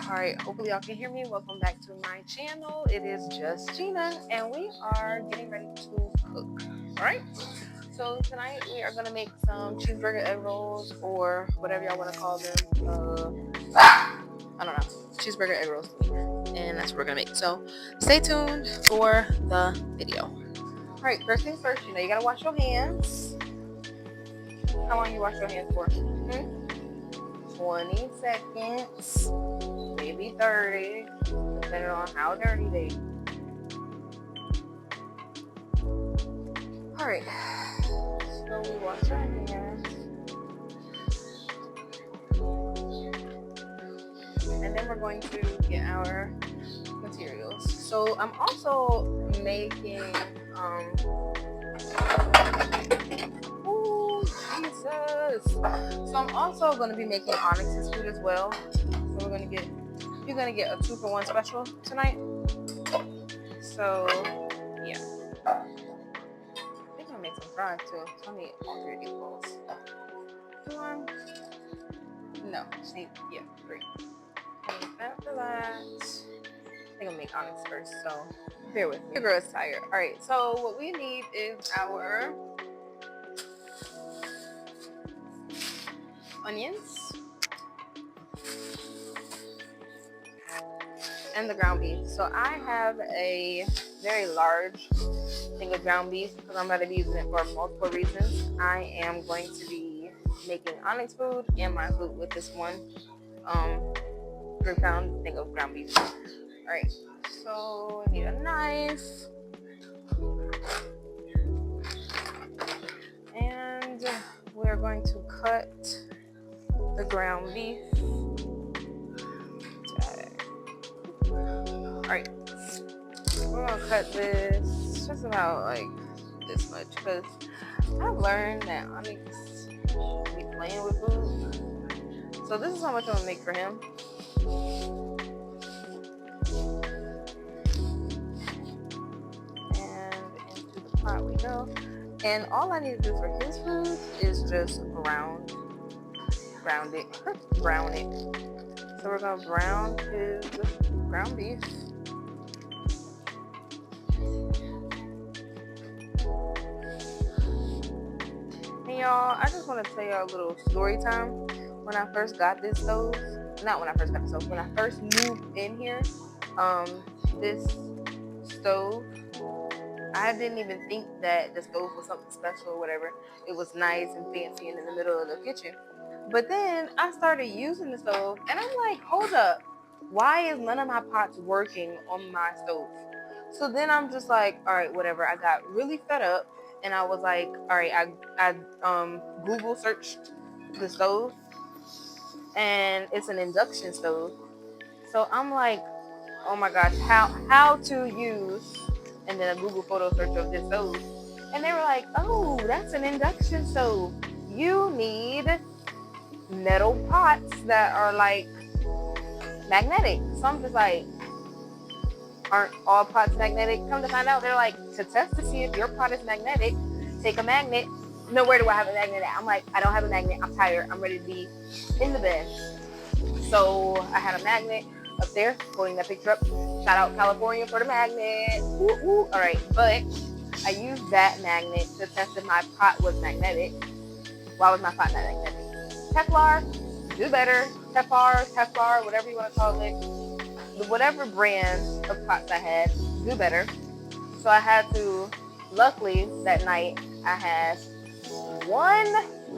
Alright, hopefully y'all can hear me. Welcome back to my channel. It is just Gina, and we are getting ready to cook. Alright, so tonight we are gonna make some cheeseburger egg rolls, or whatever y'all want to call them. I don't know, cheeseburger egg rolls, and that's what we're gonna make. So stay tuned for the video. Alright, first things first, you gotta wash your hands. How long you wash your hands for? 20 seconds, maybe 30, depending on how dirty they are. Alright, so we wash our hands. And then we're going to get our materials. So I'm also making, oh, Jesus. So I'm also going to be making Onyx's food as well. So you're going to get a 2-for-1 special tonight. So, yeah. I think I'm going to make some fries too. So I need all 3 of these bowls. 1. No, see, yeah, 3. And after that, I think I'll make Onyx first, so bear with me. Your girl is tired. Alright, so what we need is our onions and the ground beef. So I have a very large thing of ground beef because I'm going to be using it for multiple reasons. I am going to be making Onyx food and my food with this one 3-pound thing of ground beef. Alright, so I need a knife, and we're going to cut the ground beef. Alright, we're going to cut this just about like this much because I've learned that Onyx should be playing with food. So this is how much I'm going to make for him. We go, and all I need to do for his food is just brown it. So we're gonna brown his ground beef. And y'all, I just want to tell y'all a little story time. When I first got this stove, not when I first got the stove, when I first moved in here, this stove, I didn't even think that the stove was something special or whatever. It was nice and fancy and in the middle of the kitchen. But then I started using the stove, and I'm like, hold up, why is none of my pots working on my stove? So then I'm just like, all right, whatever. I got really fed up, and I was like, all right, I Google searched the stove, and it's an induction stove. So I'm like, oh my gosh, how to use, and then a Google photo search of this stove, and they were like, oh, that's an induction stove. You need metal pots that are like magnetic. So I'm just like, aren't all pots magnetic? Come to find out, they're like, to test to see if your pot is magnetic, take a magnet. No, where do I have a magnet at? I'm like, I don't have a magnet. I'm tired. I'm ready to be in the bed. So I had a magnet up there, holding that picture up. Shout out California for the magnet. Woo, woo. All right, but I used that magnet to test if my pot was magnetic. Why was my pot not magnetic? Teflon, do better. Teflon, whatever you want to call it. Whatever brand of pots I had, do better. So I had to, luckily that night, I had one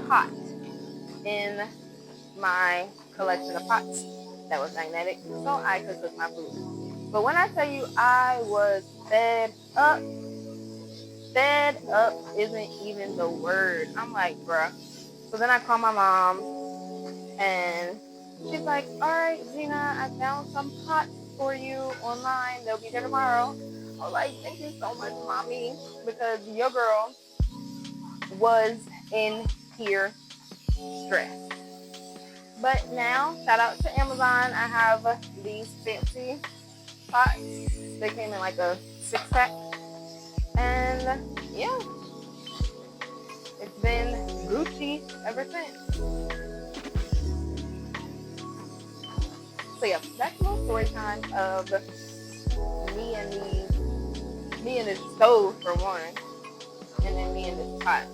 pot in my collection of pots that was magnetic, so I could cook my food. But when I tell you I was fed up isn't even the word. I'm like, bruh. So then I called my mom, and she's like, all right, Gina, I found some pots for you online. They'll be there tomorrow. I was like, thank you so much, mommy, because your girl was in here stressed. But now, shout out to Amazon, I have these fancy pots. They came in like a 6-pack. And yeah, it's been Gucci ever since. So yeah, that's a little story time of me and this stove for one, and then me and this pot.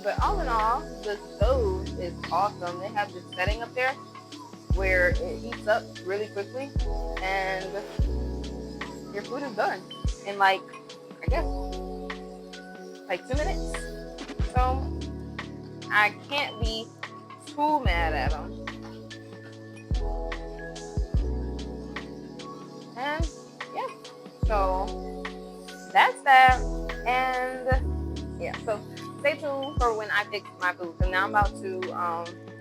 But all in all, the stove is awesome. They have this setting up there where it heats up really quickly, and your food is done in like, I guess, like 2 minutes. So I can't be too mad at them. And yeah, so that's that. And yeah, so stay tuned for when I fix my food. So now I'm about to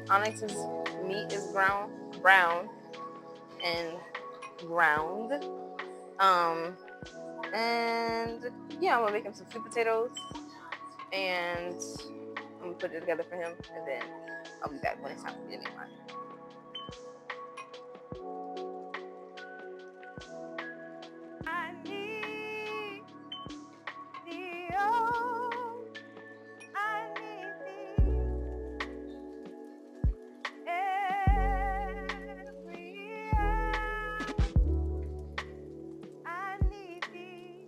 Onyx's meat is brown and ground. And yeah, I'm gonna make him some sweet potatoes, and I'm gonna put it together for him, and then I'll be back when it's time for me to make mine. I need thee, oh, I need thee every hour. I need thee.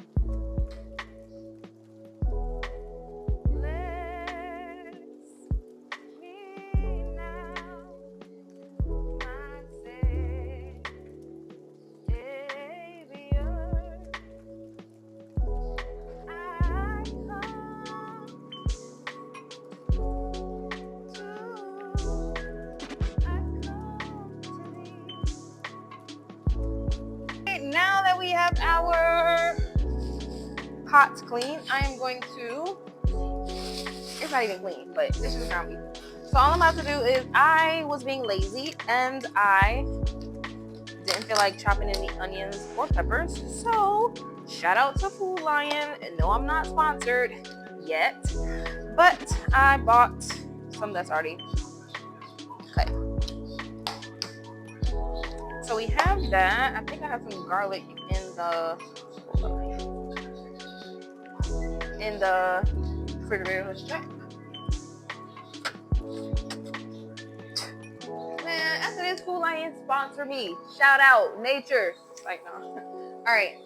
Bless me now, my Savior. Now that we have our pots clean, I am going to, it's not even clean, but this is ground beef. So all I'm about to do is, I was being lazy and I didn't feel like chopping in the onions or peppers. So shout out to Food Lion. And no, I'm not sponsored yet, but I bought some that's already cut. So we have that. I think I have some garlic in the refrigerator. Let's check. Man, after this, Food Lion sponsor me. Shout out, nature. Like, no. All right.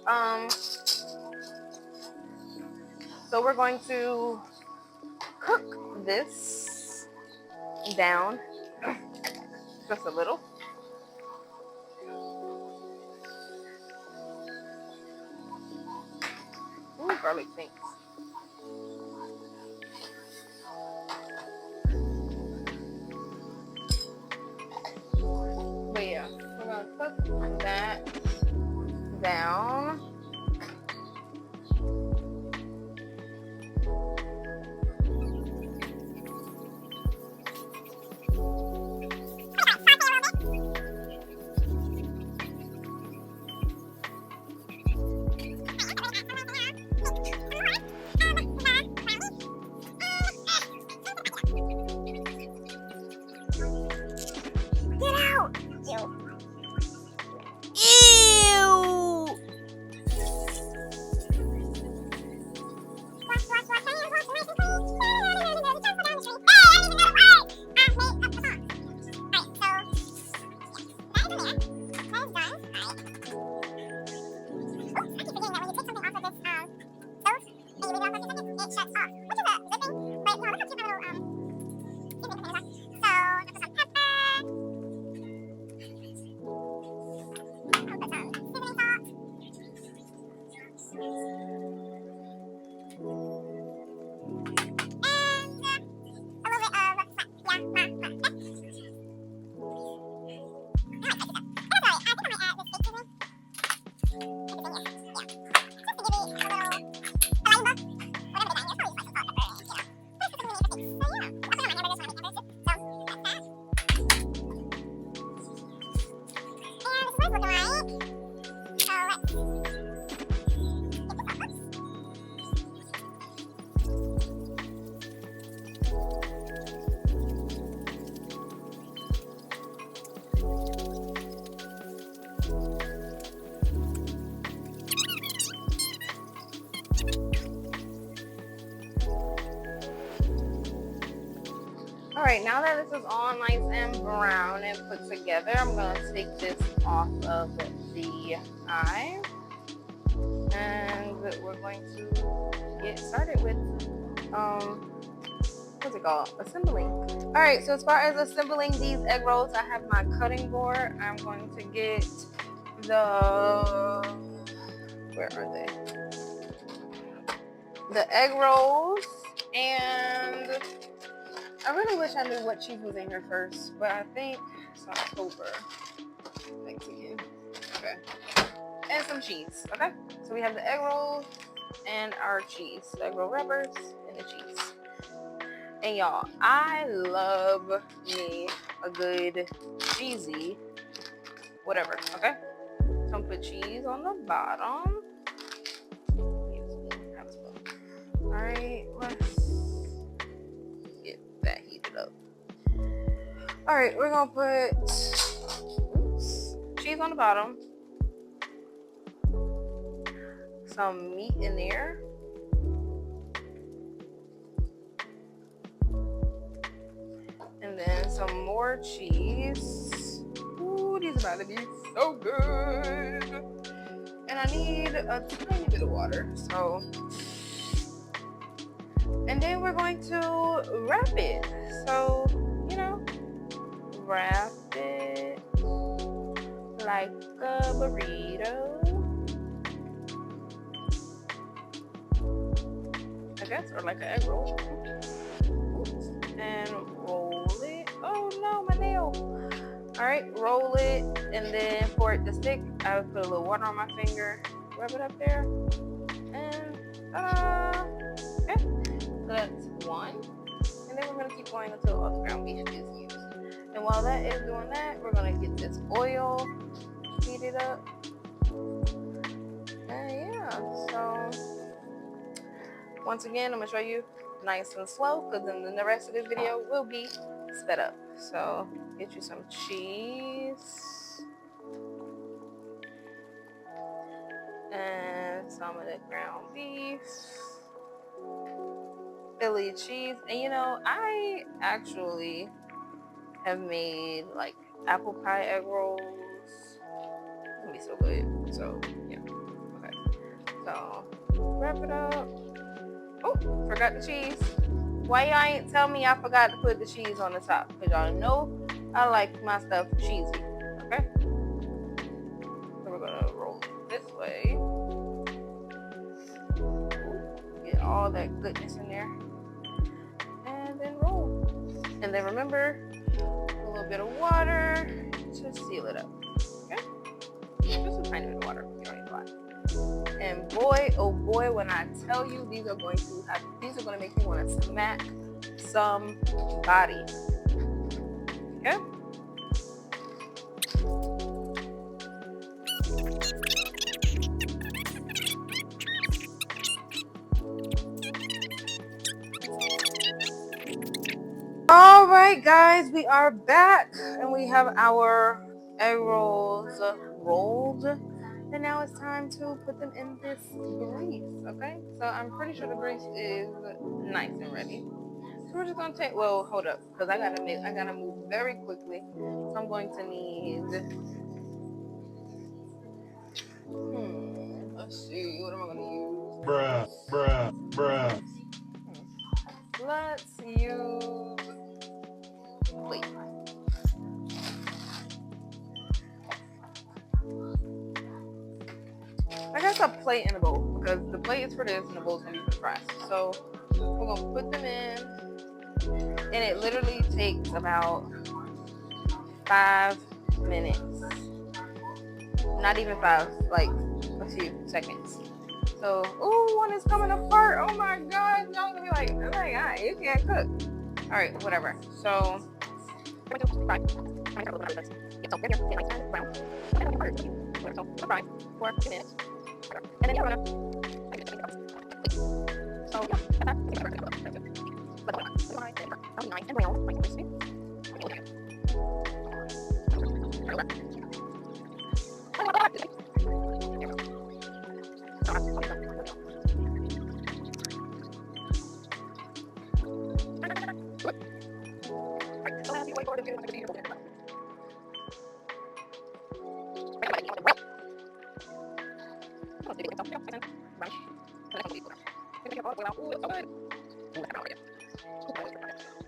So we're going to cook this down just a little. Ooh, garlic stinks. But yeah, we're gonna cook that down. All right, now that this is all nice and brown and put together, I'm gonna take this off of the eye. And we're going to get started with what's it called? Assembling. Alright, so as far as assembling these egg rolls, I have my cutting board. I'm going to get the, where are they? The egg rolls, and I really wish I knew what cheese was in here first, but I think it's October. Mexican. Okay. And some cheese. Okay? So we have the egg rolls and our cheese. The egg roll wrappers and the cheese. And y'all, I love me a good cheesy whatever. Okay? So I'm gonna put cheese on the bottom. Alright, let's get that heated up. Alright, we're gonna put cheese on the bottom, some meat in there, and then some more cheese. Ooh, these are about to be so good. And I need a tiny bit of water, so. And then we're going to wrap it. So, you know, wrap it like a burrito, I guess, or like an egg roll. And roll it. Oh no, my nail. Alright, roll it, and then for it to stick, I would put a little water on my finger, rub it up there, and ta-da! Okay, so that's one. And then we're going to keep going until all the ground beef is used. And while that is doing that, we're going to get this oil heated up. And yeah, so once again, I'm going to show you nice and slow, because then the rest of this video will be sped up. So get you some cheese and some of the ground beef, Philly cheese. And you know, I actually have made like apple pie egg rolls. It's gonna be so good. So yeah, okay, so wrap it up. Oh, forgot the cheese. Why y'all ain't tell me I forgot to put the cheese on the top? Because y'all know I like my stuff cheesy. Okay? So we're going to roll it this way. Get all that goodness in there. And then roll. And then remember, a little bit of water to seal it up. Okay? Just a tiny bit of water. You don't need a lot. And boy, oh boy, when I tell you, these are going to make you want to smack somebody. Okay? All right, guys, we are back, and we have our egg rolls rolled. And now it's time to put them in this grease, okay? So I'm pretty sure the grease is nice and ready. So we're just gonna take, well, hold up, because I gotta move very quickly. So I'm going to need, let's see, what am I gonna use? Bruh. Let's use plate. I guess a plate and a bowl, because the plate is for this and the bowl is gonna be for the fries. So we're gonna put them in, and it literally takes about 5 minutes. Not even 5, like a few seconds. So, ooh, one is coming apart. Oh my god, y'all gonna be like, oh my god, you can't cook. All right, whatever. So we're going to fry. And then you're gonna. So yeah, nice and brown, like crispy.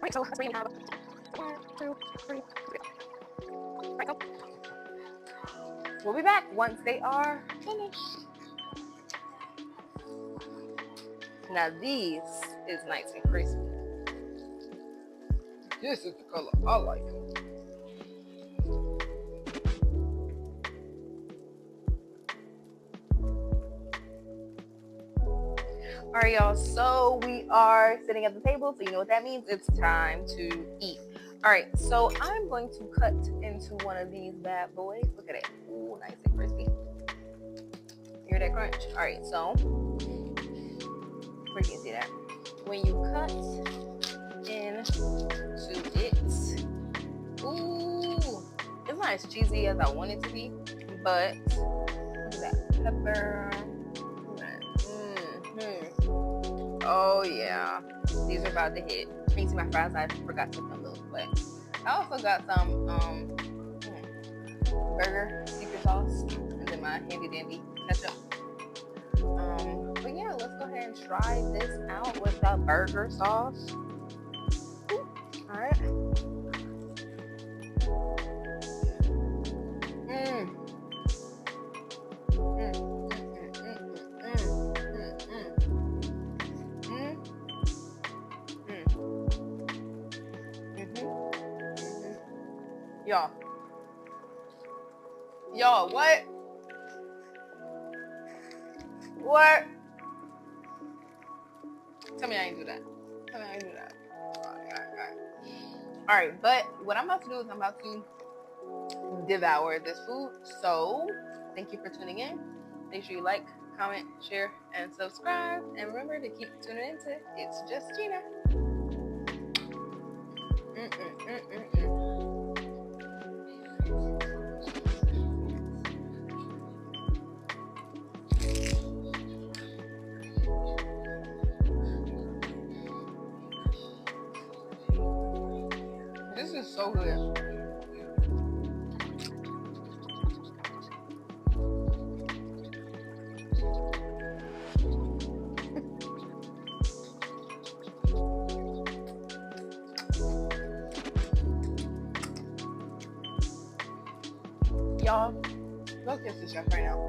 Right, so let's bring it out. 1, 2, 3. Right, go. We'll be back once they are finished. Now these is nice and crispy. This is the color I like. All right, y'all. So we are sitting at the table. So you know what that means. It's time to eat. All right. So I'm going to cut into one of these bad boys. Look at it. Ooh, nice and crispy. Hear that crunch? All right. So where can you see that? When you cut into it, ooh, it's not as cheesy as I want it to be, but look at that pepper. Oh yeah, these are about to hit. You can see my fries. I forgot to put them little, but I also got some burger secret sauce and then my handy dandy ketchup. But yeah, let's go ahead and try this out with the burger sauce. All right. Y'all, what? What? Tell me I ain't do that. Tell me I ain't do that. All right, but what I'm about to do is I'm about to devour this food. So, thank you for tuning in. Make sure you like, comment, share, and subscribe. And remember to keep tuning into It's Just Gina. This is so good. Y'all, go kiss the chef right now.